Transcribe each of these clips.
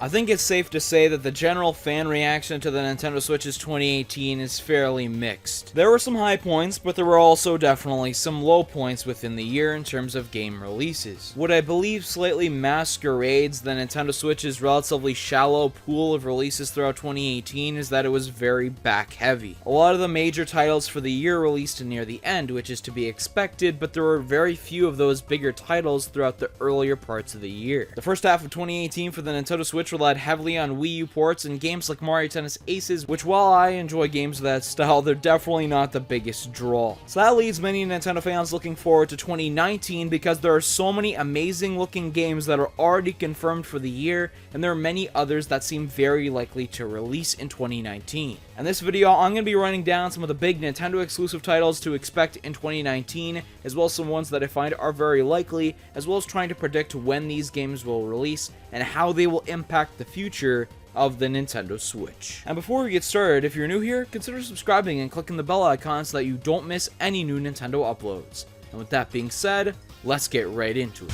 I think it's safe to say that the general fan reaction to the Nintendo Switch's 2018 is fairly mixed. There were some high points, but there were also definitely some low points within the year in terms of game releases. What I believe slightly masquerades the Nintendo Switch's relatively shallow pool of releases throughout 2018 is that it was very back heavy. A lot of the major titles for the year released near the end, which is to be expected, but there were very few of those bigger titles throughout the earlier parts of the year. The first half of 2018 for the Nintendo Switch relied heavily on Wii U ports and games like Mario Tennis Aces, which while I enjoy games of that style, they're definitely not the biggest draw. So that leaves many Nintendo fans looking forward to 2019 because there are so many amazing looking games that are already confirmed for the year, and there are many others that seem very likely to release in 2019. In this video, I'm going to be running down some of the big Nintendo exclusive titles to expect in 2019, as well as some ones that I find are very likely, as well as trying to predict when these games will release and how they will impact the future of the Nintendo Switch. And before we get started, if you're new here, consider subscribing and clicking the bell icon so that you don't miss any new Nintendo uploads. And with that being said, let's get right into it.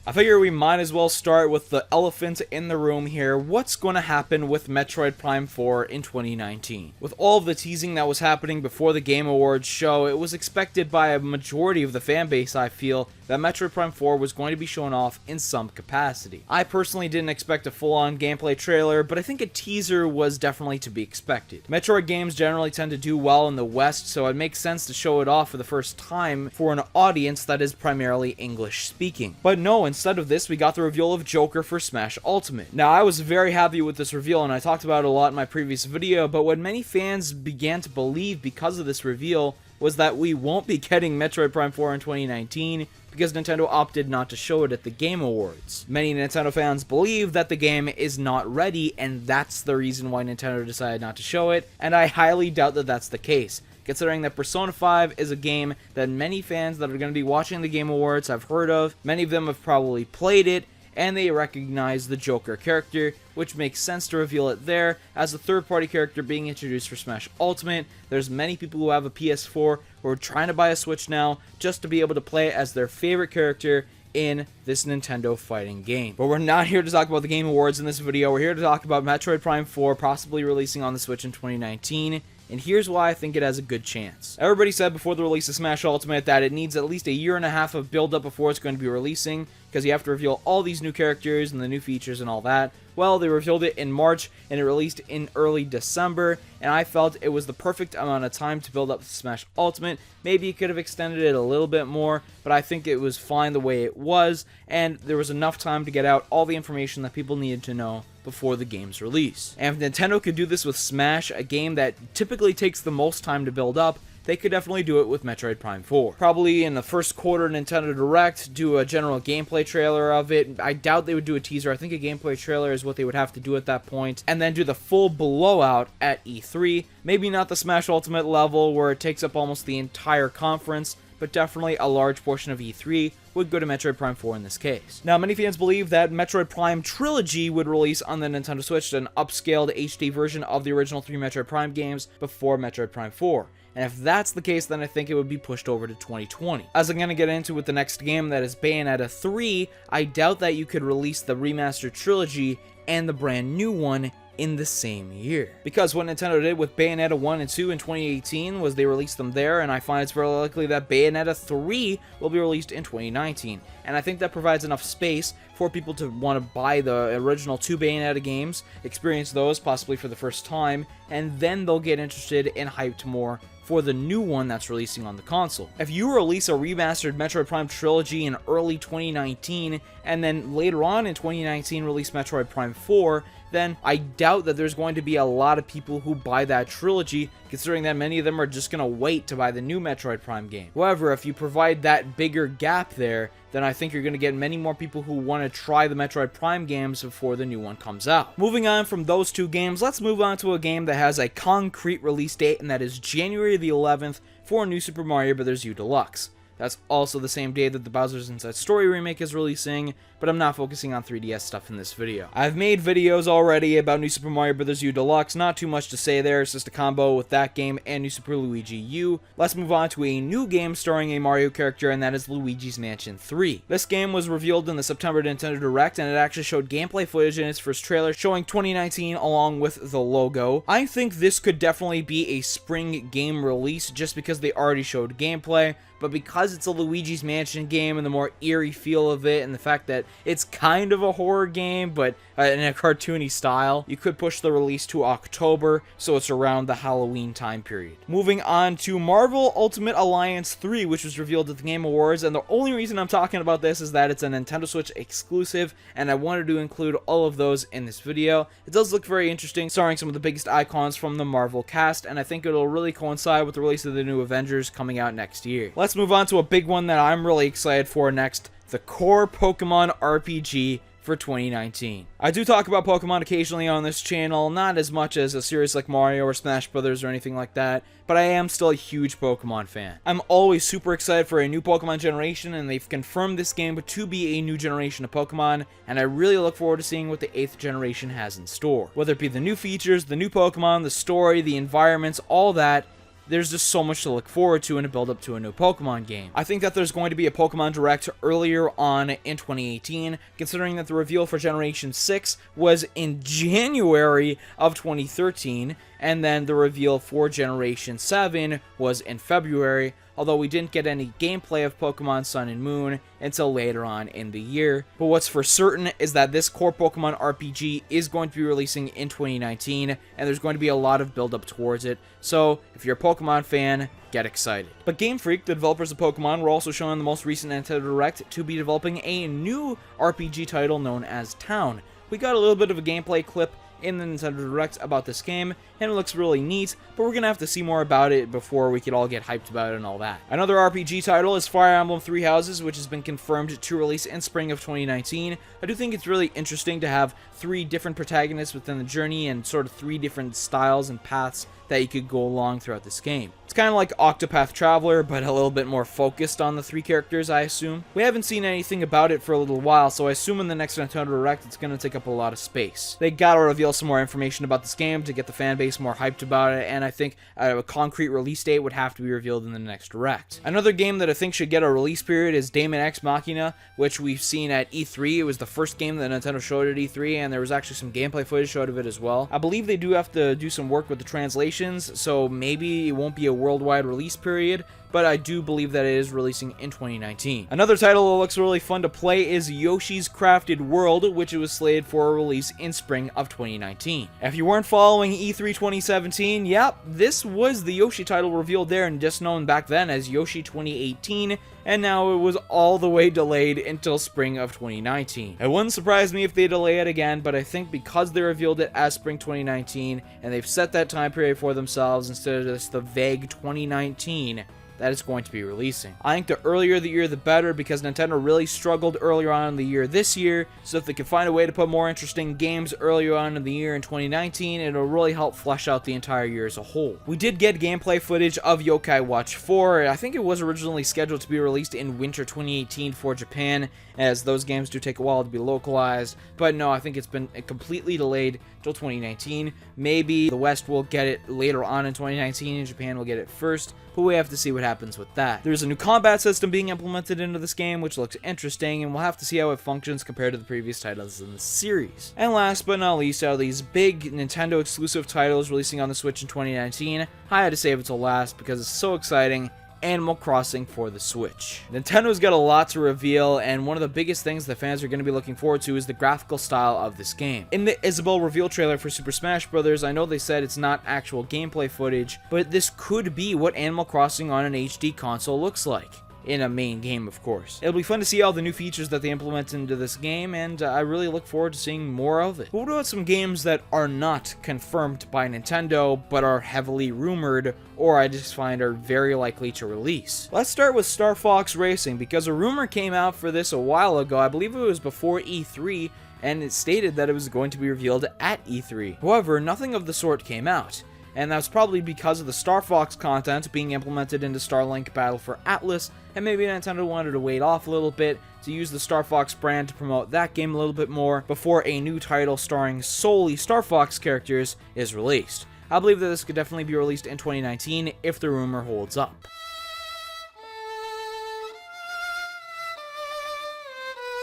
I figure we might as well start with the elephant in the room here. What's going to happen with Metroid Prime 4 in 2019? With all of the teasing that was happening before the Game Awards show, it was expected by a majority of the fan base, I feel, that Metroid Prime 4 was going to be shown off in some capacity. I personally didn't expect a full-on gameplay trailer, but I think a teaser was definitely to be expected. Metroid games generally tend to do well in the West, so it makes sense to show it off for the first time for an audience that is primarily English-speaking. But no, instead of this, we got the reveal of Joker for Smash Ultimate. Now, I was very happy with this reveal, and I talked about it a lot in my previous video, but what many fans began to believe because of this reveal was that we won't be getting Metroid Prime 4 in 2019 because Nintendo opted not to show it at the Game Awards. Many Nintendo fans believe that the game is not ready, and that's the reason why Nintendo decided not to show it, and I highly doubt that that's the case, considering that Persona 5 is a game that many fans that are going to be watching the Game Awards have heard of. Many of them have probably played it, and they recognize the Joker character, which makes sense to reveal it there as a third-party character being introduced for Smash Ultimate. There's many people who have a PS4 who are trying to buy a Switch now just to be able to play it as their favorite character in this Nintendo fighting game. But we're not here to talk about the Game Awards in this video. We're here to talk about Metroid Prime 4 possibly releasing on the Switch in 2019. And here's why I think it has a good chance. Everybody said before the release of Smash Ultimate that it needs at least a year and a half of build-up before it's going to be releasing, because you have to reveal all these new characters and the new features and all that. Well, they revealed it in March, and it released in early December, and I felt it was the perfect amount of time to build up to Smash Ultimate. Maybe you could have extended it a little bit more, but I think it was fine the way it was, and there was enough time to get out all the information that people needed to know before the game's release. And if Nintendo could do this with Smash, a game that typically takes the most time to build up, they could definitely do it with Metroid Prime 4. Probably in the first quarter Nintendo Direct, do a general gameplay trailer of it. I doubt they would do a teaser. I think a gameplay trailer is what they would have to do at that point. And then do the full blowout at E3. Maybe not the Smash Ultimate level where it takes up almost the entire conference, but definitely a large portion of E3 would go to Metroid Prime 4 in this case. Now, many fans believe that Metroid Prime Trilogy would release on the Nintendo Switch, an upscaled HD version of the original 3 Metroid Prime games before Metroid Prime 4. And if that's the case, then I think it would be pushed over to 2020. As I'm going to get into with the next game, that is Bayonetta 3, I doubt that you could release the remastered trilogy and the brand new one in the same year. Because what Nintendo did with Bayonetta 1 and 2 in 2018 was they released them there, and I find it's very likely that Bayonetta 3 will be released in 2019. And I think that provides enough space for people to want to buy the original 2 Bayonetta games, experience those possibly for the first time, and then they'll get interested and hyped more for the new one that's releasing on the console. If you release a remastered Metroid Prime Trilogy in early 2019, and then later on in 2019 release Metroid Prime 4, then I doubt that there's going to be a lot of people who buy that trilogy, considering that many of them are just going to wait to buy the new Metroid Prime game. However, if you provide that bigger gap there, then I think you're going to get many more people who want to try the Metroid Prime games before the new one comes out. Moving on from those two games, let's move on to a game that has a concrete release date, and that is January the 11th for New Super Mario Bros. U Deluxe. That's also the same day that the Bowser's Inside Story remake is releasing, but I'm not focusing on 3DS stuff in this video. I've made videos already about New Super Mario Bros. U Deluxe, not too much to say there, it's just a combo with that game and New Super Luigi U. Let's move on to a new game starring a Mario character, and that is Luigi's Mansion 3. This game was revealed in the September Nintendo Direct, and it actually showed gameplay footage in its first trailer showing 2019 along with the logo. I think this could definitely be a spring game release just because they already showed gameplay, but because it's a Luigi's Mansion game and the more eerie feel of it and the fact that it's kind of a horror game but in a cartoony style, you could push the release to October, so it's around the Halloween time period. Moving on to Marvel Ultimate Alliance 3, which was revealed at the Game Awards, and the only reason I'm talking about this is that it's a Nintendo Switch exclusive, and I wanted to include all of those in this video. It does look very interesting, starring some of the biggest icons from the Marvel cast, and I think it'll really coincide with the release of the new Avengers coming out next year. Let's move on to a big one that I'm really excited for next, the core Pokemon RPG for 2019. I do talk about Pokemon occasionally on this channel, not as much as a series like Mario or Smash Brothers or anything like that, but I am still a huge Pokemon fan. I'm always super excited for a new Pokemon generation, and they've confirmed this game to be a new generation of Pokemon, and I really look forward to seeing what the 8th generation has in store. Whether it be the new features, the new Pokemon, the story, the environments, all that, there's just so much to look forward to in a build-up to a new Pokemon game. I think that there's going to be a Pokemon Direct earlier on in 2018, considering that the reveal for Generation 6 was in January of 2013, and then the reveal for Generation 7 was in February, although we didn't get any gameplay of Pokemon Sun and Moon until later on in the year. But what's for certain is that this core Pokemon RPG is going to be releasing in 2019, and there's going to be a lot of build-up towards it, so if you're a Pokemon fan, get excited. But Game Freak, the developers of Pokemon, were also showing the most recent Nintendo Direct to be developing a new RPG title known as Town. We got a little bit of a gameplay clip in the Nintendo Direct about this game, and it looks really neat, but we're gonna have to see more about it before we could all get hyped about it and all that. Another RPG title is Fire Emblem Three Houses, which has been confirmed to release in spring of 2019. I do think it's really interesting to have 3 different protagonists within the journey and sort of 3 different styles and paths that you could go along throughout this game. It's kind of like Octopath Traveler, but a little bit more focused on the 3 characters, I assume. We haven't seen anything about it for a little while, so I assume in the next Nintendo Direct it's going to take up a lot of space. They gotta reveal some more information about this game to get the fan base more hyped about it, and I think a concrete release date would have to be revealed in the next Direct. Another game that I think should get a release period is Daemon Ex Machina, which we've seen at E3. It was the first game that Nintendo showed at E3, and there was actually some gameplay footage showed of it as well. I believe they do have to do some work with the translations, so maybe it won't be a worldwide release period, but I do believe that it is releasing in 2019. Another title that looks really fun to play is Yoshi's Crafted World, which was slated for a release in spring of 2019. If you weren't following E3 2017, yep, this was the Yoshi title revealed there and just known back then as Yoshi 2018, and now it was all the way delayed until spring of 2019. It wouldn't surprise me if they delay it again, but I think because they revealed it as spring 2019, and they've set that time period for themselves instead of just the vague 2019, that it's going to be releasing. I think the earlier the year the better, because Nintendo really struggled earlier on in the year this year, so if they can find a way to put more interesting games earlier on in the year in 2019, it'll really help flesh out the entire year as a whole. We did get gameplay footage of Yokai Watch 4. I think it was originally scheduled to be released in winter 2018 for Japan, as those games do take a while to be localized, but no, I think it's been completely delayed till 2019. Maybe the West will get it later on in 2019 and Japan will get it first, but we have to see what happens with that. There's a new combat system being implemented into this game, which looks interesting, and we'll have to see how it functions compared to the previous titles in the series. And last but not least, out of these big Nintendo exclusive titles releasing on the Switch in 2019, I had to save it till last because it's so exciting. Animal Crossing for the Switch. Nintendo's got a lot to reveal, and one of the biggest things that fans are going to be looking forward to is the graphical style of this game. In the Isabelle reveal trailer for Super Smash Bros., I know they said it's not actual gameplay footage, but this could be what Animal Crossing on an HD console looks like. In a main game, of course. It'll be fun to see all the new features that they implement into this game, and I really look forward to seeing more of it. But what about some games that are not confirmed by Nintendo, but are heavily rumored, or I just find are very likely to release? Let's start with Starfox Racing, because a rumor came out for this a while ago. I believe it was before E3, and it stated that it was going to be revealed at E3. However, nothing of the sort came out. And that's probably because of the Star Fox content being implemented into Starlink Battle for Atlas, and maybe Nintendo wanted to wait off a little bit to use the Star Fox brand to promote that game a little bit more before a new title starring solely Star Fox characters is released. I believe that this could definitely be released in 2019 if the rumor holds up.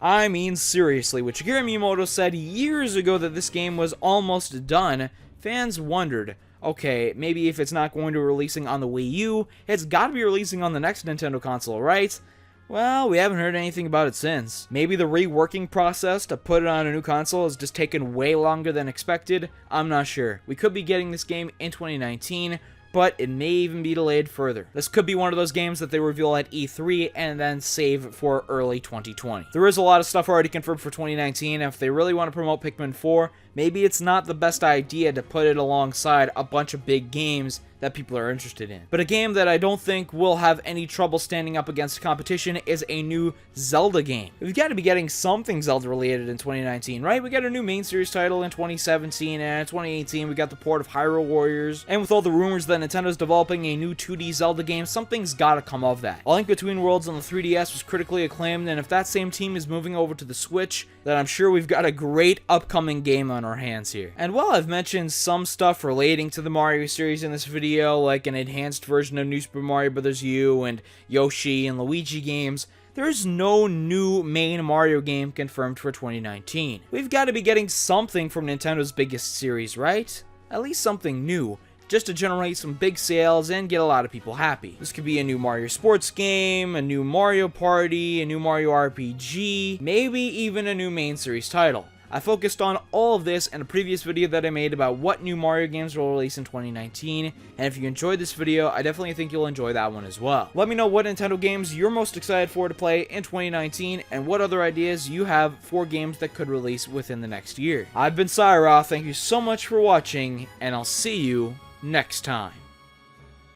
I mean, seriously, when Shigeru Miyamoto said years ago that this game was almost done, fans wondered, okay, maybe if it's not going to be releasing on the Wii U, it's gotta be releasing on the next Nintendo console, right? Well, we haven't heard anything about it since. Maybe the reworking process to put it on a new console has just taken way longer than expected. I'm not sure. We could be getting this game in 2019, but it may even be delayed further. This could be one of those games that they reveal at E3 and then save for early 2020. There is a lot of stuff already confirmed for 2019, and if they really want to promote Pikmin 4, maybe it's not the best idea to put it alongside a bunch of big games that people are interested in. But a game that I don't think will have any trouble standing up against competition is a new Zelda game. We've got to be getting something Zelda related in 2019, right? We got a new main series title in 2017, and in 2018 we got the port of Hyrule Warriors, and with all the rumors that Nintendo's developing a new 2D Zelda game, something's gotta come of that. A Link Between Worlds on the 3DS was critically acclaimed, and if that same team is moving over to the Switch, then I'm sure we've got a great upcoming game on our hands here. And while I've mentioned some stuff relating to the Mario series in this video, like an enhanced version of New Super Mario Bros. U and Yoshi and Luigi games, there is no new main Mario game confirmed for 2019. We've got to be getting something from Nintendo's biggest series, right? At least something new, just to generate some big sales and get a lot of people happy. This could be a new Mario sports game, a new Mario Party, a new Mario RPG, maybe even a new main series title. I focused on all of this in a previous video that I made about what new Mario games will release in 2019, and if you enjoyed this video, I definitely think you'll enjoy that one as well. Let me know what Nintendo games you're most excited for to play in 2019, and what other ideas you have for games that could release within the next year. I've been Siiroth, thank you so much for watching, and I'll see you next time.